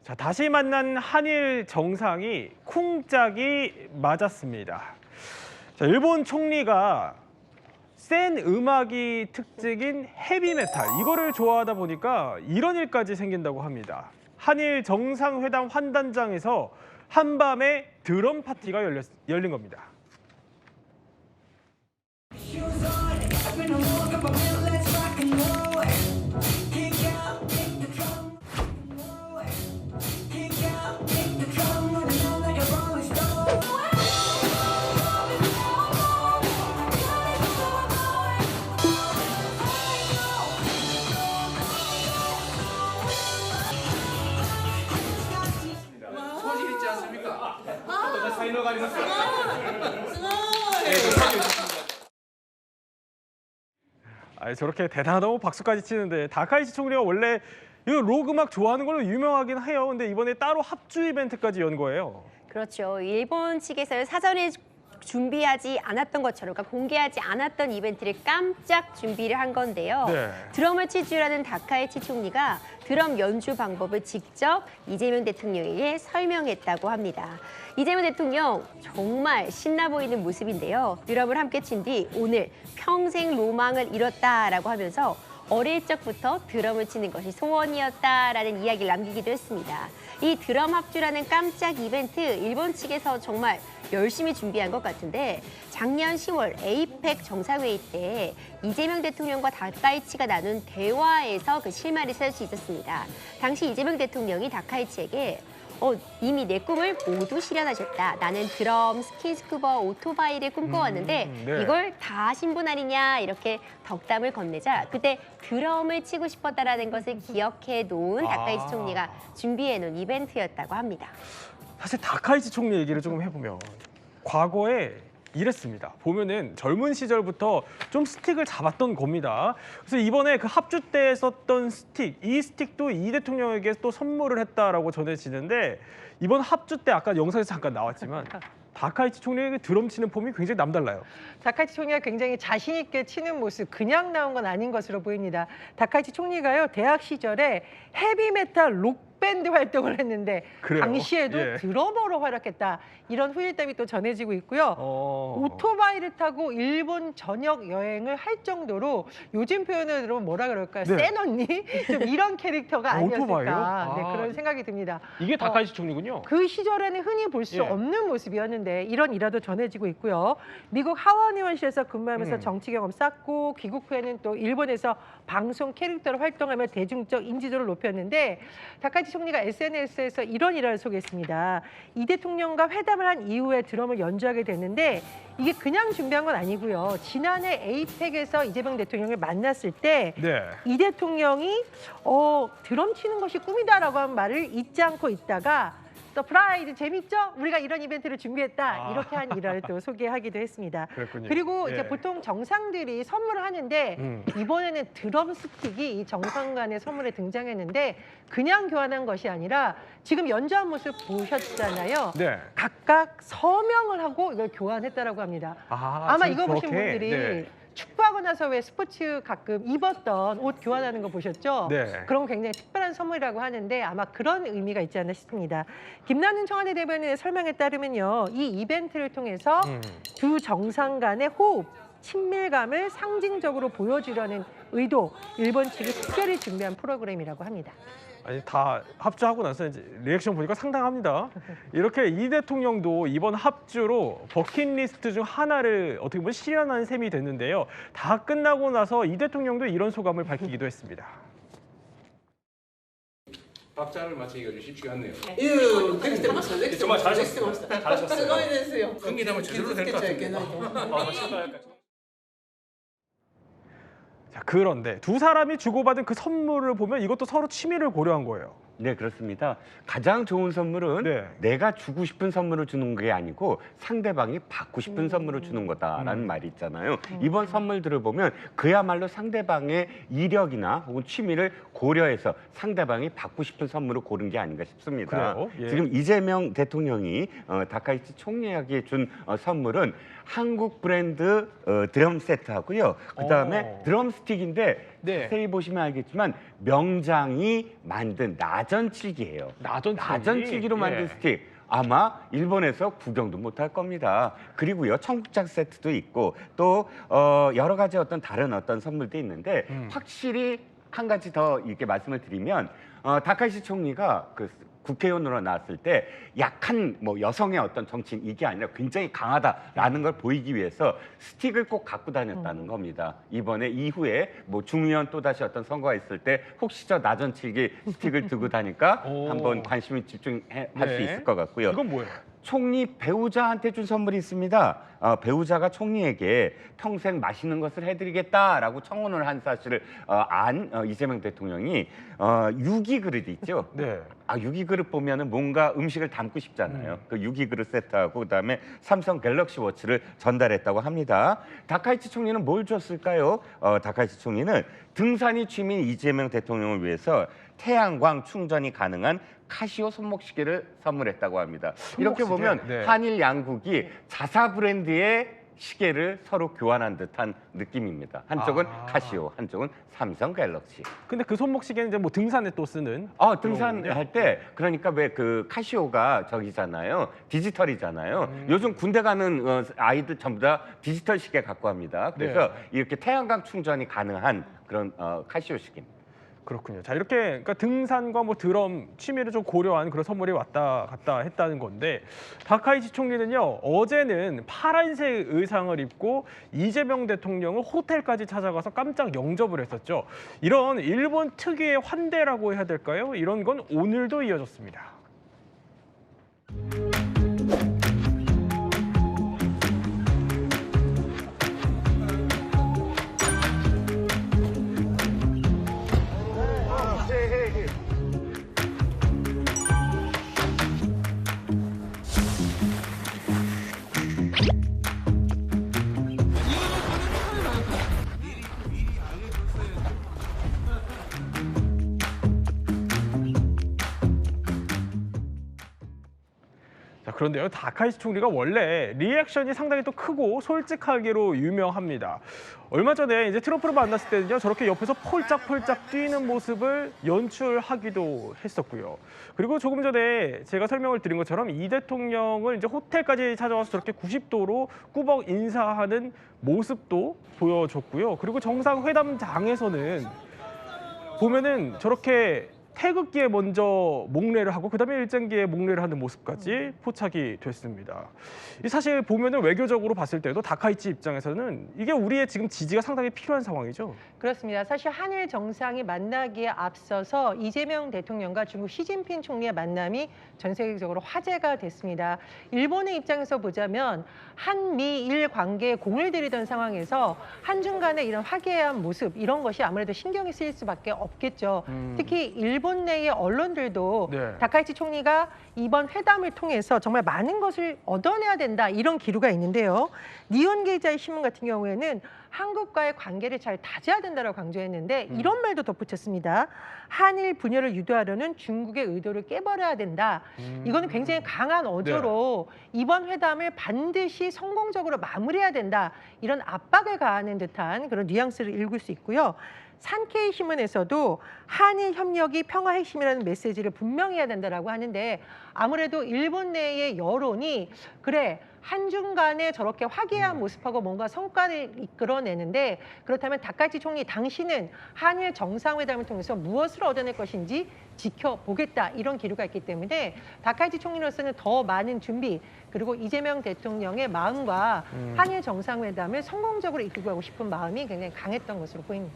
자, 다시 만난 한일 정상이 쿵짝이 맞았습니다. 자, 일본 총리가 센 음악이 특징인 헤비메탈, 이거를 좋아하다 보니까 이런 일까지 생긴다고 합니다. 한일 정상회담 환단장에서 한밤에 드럼 파티가 열린 겁니다. 소질 있지 않습니까? 저렇게 대단하다고 박수까지 치는데 다카이치 총리가 원래 이 록 음악 좋아하는 걸로 유명하긴 해요. 근데 이번에 따로 합주 이벤트까지 연 거예요. 그렇죠. 일본 측에서 사전에 준비하지 않았던 것처럼, 그러니까 공개하지 않았던 이벤트를 깜짝 준비를 한 건데요. 네. 드럼을 칠 줄 아는 다카이치 총리가 드럼 연주 방법을 직접 이재명 대통령에게 설명했다고 합니다. 이재명 대통령 정말 신나 보이는 모습인데요. 드럼을 함께 친 뒤 오늘 평생 로망을 이뤘다라고 하면서 어릴 적부터 드럼을 치는 것이 소원이었다라는 이야기를 남기기도 했습니다. 이 드럼 합주라는 깜짝 이벤트, 일본 측에서 정말 열심히 준비한 것 같은데 작년 10월 에이펙 정상회의 때 이재명 대통령과 다카이치가 나눈 대화에서 그 실마리를 살 수 있었습니다. 당시 이재명 대통령이 다카이치에게 이미 내 꿈을 모두 실현하셨다. 나는 드럼, 스킨스쿠버, 오토바이를 꿈꿔왔는데 네. 이걸 다 하신 분 아니냐 이렇게 덕담을 건네자 그때 드럼을 치고 싶었다라는 것을 기억해 놓은 다카이치 총리가 준비해 놓은 이벤트였다고 합니다. 사실 다카이치 총리 얘기를 조금 해보면 과거에 이랬습니다. 보면은 젊은 시절부터 좀 스틱을 잡았던 겁니다. 그래서 이번에 그 합주 때 썼던 스틱, 이 스틱도 이 대통령에게 또 선물을 했다라고 전해지는데 이번 합주 때 아까 영상에서 잠깐 나왔지만 다카이치 총리에게 드럼 치는 폼이 굉장히 남달라요. 다카이치 총리가 굉장히 자신 있게 치는 모습, 그냥 나온 건 아닌 것으로 보입니다. 다카이치 총리가요, 대학 시절에 헤비메탈 록밴드 활동을 했는데 그래요? 당시에도 예. 드러머로 활약했다. 이런 후일담이 또 전해지고 있고요. 오토바이를 타고 일본 전역 여행을 할 정도로 요즘 표현을 들으면 뭐라 그럴까요? 네. 센 언니? 좀 이런 캐릭터가 아니었을까. 오토바이요? 네, 그런 생각이 듭니다. 이게 다카이치 총리군요. 그 시절에는 흔히 볼 수 예. 없는 모습이었는데 이런 일화도 전해지고 있고요. 미국 하원 의원실에서 근무하면서 정치 경험 쌓고 귀국 후에는 또 일본에서 방송 캐릭터로 활동하며 대중적 인지도를 높였는데 다카이치 총리가 SNS에서 이런 일화를 소개했습니다. 이 대통령과 회담을 한 이후에 드럼을 연주하게 됐는데 이게 그냥 준비한 건 아니고요. 지난해 에이펙에서 이재명 대통령을 만났을 때 이 네. 대통령이 드럼 치는 것이 꿈이다라고 한 말을 잊지 않고 있다가 서프라이즈 재밌죠? 우리가 이런 이벤트를 준비했다. 이렇게 한 일화를 또 소개하기도 했습니다. 그랬군요. 그리고 예. 이제 보통 정상들이 선물을 하는데 이번에는 드럼 스틱이 이 정상간의 선물에 등장했는데 그냥 교환한 것이 아니라 지금 연주한 모습 보셨잖아요. 네. 각각 서명을 하고 이걸 교환했다라고 합니다. 아마 지금 이거 보신 그렇게, 분들이 네. 축구하고 나서 왜 스포츠 가끔 입었던 옷 교환하는 거 보셨죠? 네. 그런 굉장히 특별한 선물이라고 하는데 아마 그런 의미가 있지 않나 싶습니다. 김남준 청와대 대변인의 설명에 따르면요. 이 이벤트를 통해서 두 정상 간의 호흡, 친밀감을 상징적으로 보여주려는 의도, 일본 측이 특별히 준비한 프로그램이라고 합니다. 아니 다 합주하고 나서 이제 리액션 보니까 상당합니다. 이렇게 이 대통령도 이번 합주로 버킷리스트 중 하나를 어떻게 보면 실현한 셈이 됐는데요. 다 끝나고 나서 이 대통령도 이런 소감을 밝히기도 했습니다. 박자를 맞추기가 좀 쉽지가 않네요. 정말 잘하셨어요. 잘하셨어요. 흥미라면 제대로 될 것 같은데. 자, 그런데 두 사람이 주고받은 그 선물을 보면 이것도 서로 취미를 고려한 거예요. 네, 그렇습니다. 가장 좋은 선물은 네. 내가 주고 싶은 선물을 주는 게 아니고 상대방이 받고 싶은 선물을 주는 거다라는 말이 있잖아요. 이번 선물들을 보면 그야말로 상대방의 이력이나 혹은 취미를 고려해서 상대방이 받고 싶은 선물을 고른 게 아닌가 싶습니다. 그래요? 예. 지금 이재명 대통령이 다카이치 총리에게 준 선물은 한국 브랜드 드럼 세트하고요. 그다음에 드럼 스틱인데 네. 자세히 보시면 알겠지만 명장이 만든 낮은 나전칠기예요. 나전칠기? 나전칠기로 만든 예. 스틱. 아마 일본에서 구경도 못할 겁니다. 그리고요, 청국장 세트도 있고 또 여러 가지 어떤 다른 어떤 선물도 있는데 확실히 한 가지 더 이렇게 말씀을 드리면 다카이시 총리가 그 국회의원으로 나왔을 때 약한 뭐 여성의 어떤 정치인 이게 아니라 굉장히 강하다라는 걸 보이기 위해서 스틱을 꼭 갖고 다녔다는 겁니다. 이번에 이후에 뭐 중의원 또다시 어떤 선거가 있을 때 혹시 저 나전칠기 스틱을 들고 다니까 오. 한번 관심이 집중할 수 네. 있을 것 같고요. 이건 뭐예요? 총리 배우자한테 준 선물이 있습니다. 배우자가 총리에게 평생 맛있는 것을 해드리겠다라고 청혼을 한 사실을 안 이재명 대통령이 유기 그릇 있죠. 네. 유기 그릇 보면은 뭔가 음식을 담고 싶잖아요. 그 유기 그릇 세트하고 그다음에 삼성 갤럭시 워치를 전달했다고 합니다. 다카이치 총리는 뭘 줬을까요? 다카이치 총리는 등산이 취미인 이재명 대통령을 위해서 태양광 충전이 가능한 카시오 손목시계를 선물했다고 합니다. 이렇게 손목시계? 보면 네. 한일 양국이 자사 브랜드의 시계를 서로 교환한 듯한 느낌입니다. 한쪽은 카시오, 한쪽은 삼성 갤럭시. 근데 그 손목시계는 이제 뭐 등산에 또 쓰는. 등산할 때 그러니까 왜 그 카시오가 저기잖아요. 디지털이잖아요. 요즘 군대 가는 아이들 전부 다 디지털 시계 갖고 합니다. 그래서 이렇게 태양광 충전이 가능한 그런 카시오 시계입니다. 그렇군요. 자, 이렇게 그러니까 등산과 뭐 드럼 취미를 좀 고려한 그런 선물이 왔다 갔다 했다는 건데 다카이치 총리는요 어제는 파란색 의상을 입고 이재명 대통령을 호텔까지 찾아가서 깜짝 영접을 했었죠. 이런 일본 특유의 환대라고 해야 될까요? 이런 건 오늘도 이어졌습니다. 자, 그런데요, 다카이치 총리가 원래 리액션이 상당히 또 크고 솔직하기로 유명합니다. 얼마 전에 이제 트럼프를 만났을 때는요, 저렇게 옆에서 폴짝폴짝 뛰는 모습을 연출하기도 했었고요. 그리고 조금 전에 제가 설명을 드린 것처럼 이 대통령을 이제 호텔까지 찾아와서 저렇게 90도로 꾸벅 인사하는 모습도 보여줬고요. 그리고 정상회담장에서는 보면은 저렇게 태극기에 먼저 목례를 하고 그다음에 일장기에 목례를 하는 모습까지 포착이 됐습니다. 이 사실 보면은 외교적으로 봤을 때도 다카이치 입장에서는 이게 우리의 지금 지지가 상당히 필요한 상황이죠. 그렇습니다. 사실 한일 정상이 만나기에 앞서서 이재명 대통령과 중국 시진핑 총리의 만남이 전 세계적으로 화제가 됐습니다. 일본의 입장에서 보자면 한미일 관계에 공을 들이던 상황에서 한중 간의 이런 화기애애한 모습 이런 것이 아무래도 신경이 쓰일 수밖에 없겠죠. 특히 일본 내의 언론들도 네. 다카이치 총리가 이번 회담을 통해서 정말 많은 것을 얻어내야 된다 이런 기류가 있는데요. 니혼게이자의 신문 같은 경우에는 한국과의 관계를 잘 다져야 된다고 강조했는데 이런 말도 덧붙였습니다. 한일 분열을 유도하려는 중국의 의도를 깨버려야 된다. 이거는 굉장히 강한 어조로 이번 회담을 반드시 성공적으로 마무리해야 된다. 이런 압박을 가하는 듯한 그런 뉘앙스를 읽을 수 있고요. 산케이 신문에서도 한일 협력이 평화 핵심이라는 메시지를 분명히 해야 된다라고 하는데 아무래도 일본 내의 여론이 그래 한중 간에 저렇게 화기애애한 모습하고 뭔가 성과를 이끌어내는데 그렇다면 다카이치 총리 당신은 한일 정상회담을 통해서 무엇을 얻어낼 것인지 지켜보겠다 이런 기류가 있기 때문에 다카이치 총리로서는 더 많은 준비 그리고 이재명 대통령의 마음과 한일 정상회담을 성공적으로 이끌고 가고 싶은 마음이 굉장히 강했던 것으로 보입니다.